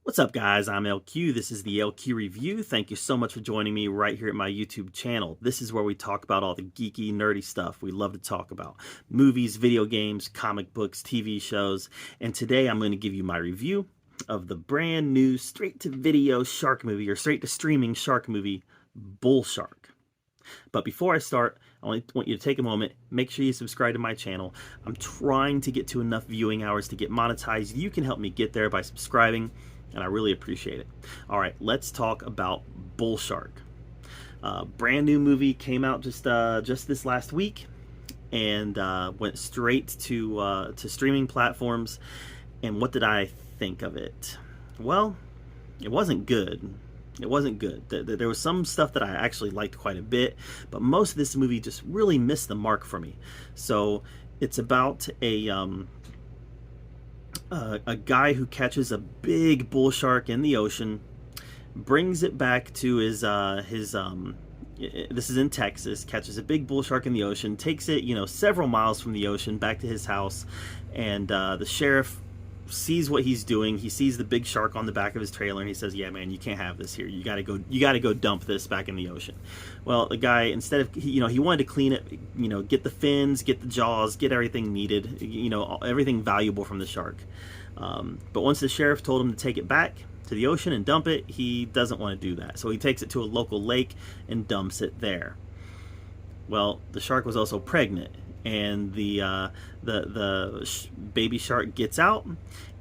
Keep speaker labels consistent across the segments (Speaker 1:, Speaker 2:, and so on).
Speaker 1: What's up, guys? I'm LQ. This is the LQ Review. Thank you so much for joining me right here at my YouTube channel. This is where we talk about all the geeky, nerdy stuff we love to talk about. Movies, video games, comic books, TV shows. And today I'm going to give you my review of the brand new straight-to-video shark movie, or straight-to-streaming shark movie, Bull Shark. But before I start, I want you to take a moment, make sure you subscribe to my channel. I'm trying to get to enough viewing hours to get monetized. You can help me get there by subscribing, and I really appreciate it. All right, let's talk about Bull Shark. Brand new movie, came out just this last week, and went straight to streaming platforms. And what did I think of it? Well, it wasn't good. It wasn't good. There was some stuff that I actually liked quite a bit, but most of this movie just really missed the mark for me. So it's about a guy who catches a big bull shark in the ocean, brings it back to his this is in Texas, catches a big bull shark in the ocean, takes it, several miles from the ocean back to his house, and the sheriff sees what he's doing. He sees the big shark on the back of his trailer, and he says, "Yeah, man, you can't have this here. You gotta go dump this back in the ocean." Well, the guy, instead of, he wanted to clean it, get the fins, get the jaws, get everything needed, everything valuable from the shark. But once the sheriff told him to take it back to the ocean and dump it, he doesn't want to do that. So he takes it to a local lake and dumps it there. Well, the shark was also pregnant, and the baby shark gets out,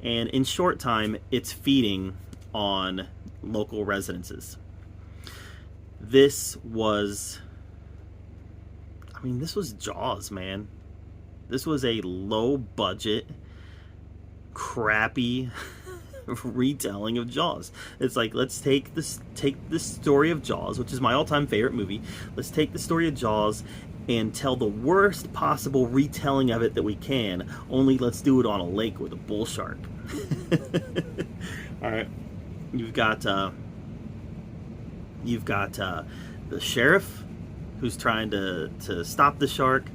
Speaker 1: and in short time it's feeding on local residences. This was Jaws, man. This was a low budget, crappy retelling of Jaws. It's like, let's take this story of Jaws, which is my all-time favorite movie. Let's take the story of Jaws and tell the worst possible retelling of it that we can, only let's do it on a lake with a bull shark. All right, you've got the sheriff who's trying to stop the shark.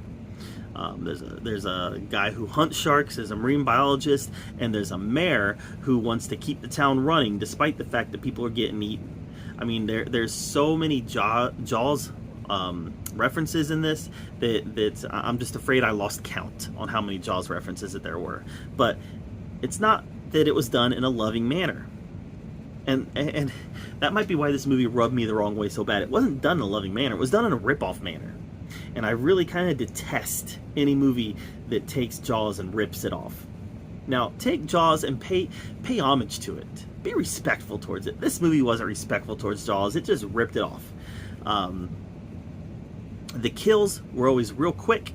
Speaker 1: There's a guy who hunts sharks, there's a marine biologist, and there's a mayor who wants to keep the town running despite the fact that people are getting eaten. I mean, there's so many Jaws references in this that I'm just afraid I lost count on how many Jaws references that there were. But it's not that it was done in a loving manner. And that might be why this movie rubbed me the wrong way so bad. It wasn't done in a loving manner. It was done in a rip-off manner. And I really kind of detest any movie that takes Jaws and rips it off. Now, take Jaws and pay homage to it. Be respectful towards it. This movie wasn't respectful towards Jaws. It just ripped it off. The kills were always real quick.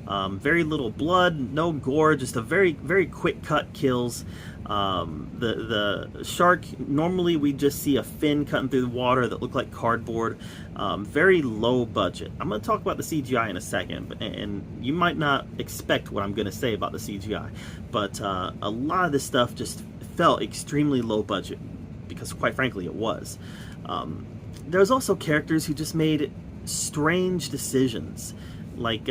Speaker 1: Very little blood, no gore, just a very, very quick cut kills. The shark, normally we just see a fin cutting through the water that looked like cardboard. Very low budget. I'm going to talk about the CGI in a second, and you might not expect what I'm going to say about the CGI, but a lot of this stuff just felt extremely low budget, because quite frankly it was. There's also characters who just made strange decisions, like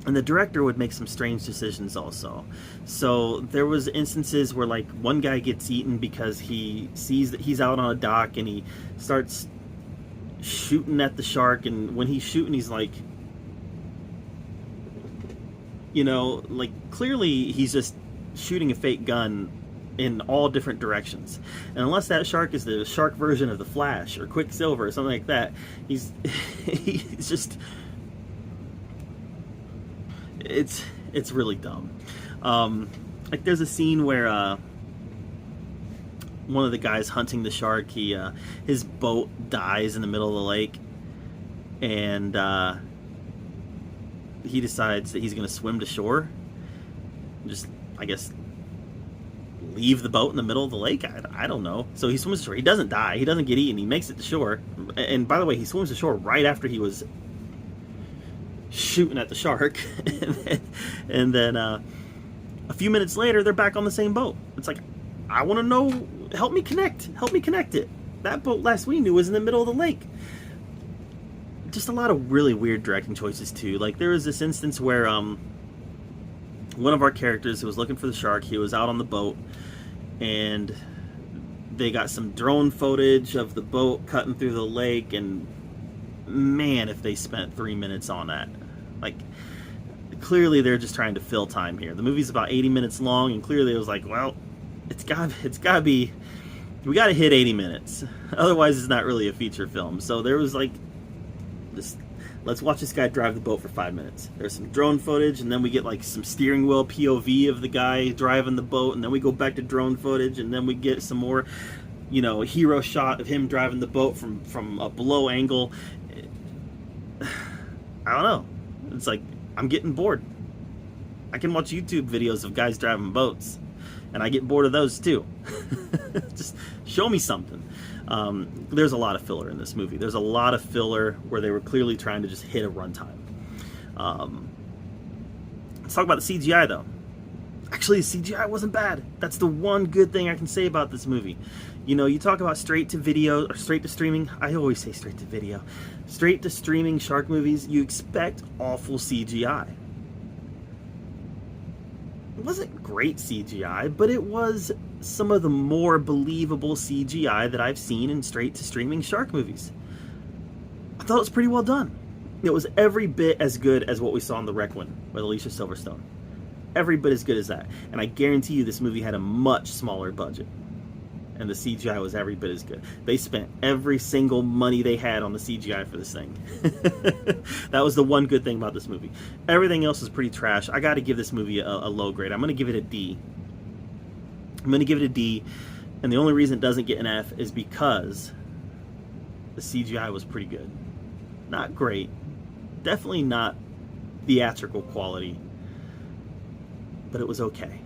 Speaker 1: and the director would make some strange decisions also. So there was instances where, like, one guy gets eaten because he sees that he's out on a dock and he starts shooting at the shark, and when he's shooting, he's like, like, clearly he's just shooting a fake gun in all different directions. And unless that shark is the shark version of the Flash or Quicksilver or something like that, he's just, it's really dumb. Like, there's a scene where one of the guys hunting the shark, his boat dies in the middle of the lake, and he decides that he's going to swim to shore, just, I guess, leave the boat in the middle of the lake. I don't know. So he swims to shore. He doesn't die. He doesn't get eaten. He makes it to shore. And by the way, he swims to shore right after he was shooting at the shark. and then a few minutes later, they're back on the same boat. It's like, I want to know, help me connect it. That boat last we knew was in the middle of the lake. Just a lot of really weird directing choices too. Like, there was this instance where one of our characters who was looking for the shark, he was out on the boat, and they got some drone footage of the boat cutting through the lake, and man, if they spent 3 minutes on that. Like, clearly they're just trying to fill time here. The movie's about 80 minutes long, and clearly it was like, well, it's gotta be, we gotta hit 80 minutes. Otherwise it's not really a feature film. So there was like, let's watch this guy drive the boat for 5 minutes. There's some drone footage, and then we get like some steering wheel POV of the guy driving the boat, and then we go back to drone footage, and then we get some more, you know, hero shot of him driving the boat from a below angle. I don't know. It's like, I'm getting bored. I can watch YouTube videos of guys driving boats, and I get bored of those too. Just show me something. There's a lot of filler in this movie. There's a lot of filler where they were clearly trying to just hit a runtime. Let's talk about the CGI though. Actually, the CGI wasn't bad. That's the one good thing I can say about this movie. You know, you talk about straight to video or straight to streaming. I always say straight to video. Straight to streaming shark movies, you expect awful CGI. It wasn't great CGI, but it was some of the more believable CGI that I've seen in straight to streaming shark movies. I thought it was pretty well done. It was every bit as good as what we saw in The Requiem with Alicia Silverstone. Every bit as good as that. And I guarantee you this movie had a much smaller budget, and the CGI was every bit as good. They spent every single money they had on the CGI for this thing. That was the one good thing about this movie. Everything else is pretty trash. I got to give this movie a low grade. I'm going to give it a D. I'm going to give it a D, and the only reason it doesn't get an F is because the CGI was pretty good. Not great. Definitely not theatrical quality, but it was okay.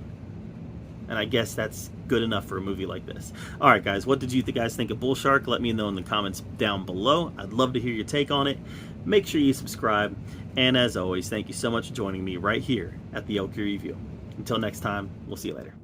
Speaker 1: And I guess that's good enough for a movie like this. Alright guys, what did you guys think of Bull Shark? Let me know in the comments down below. I'd love to hear your take on it. Make sure you subscribe. And as always, thank you so much for joining me right here at the Cgi Review. Until next time, we'll see you later.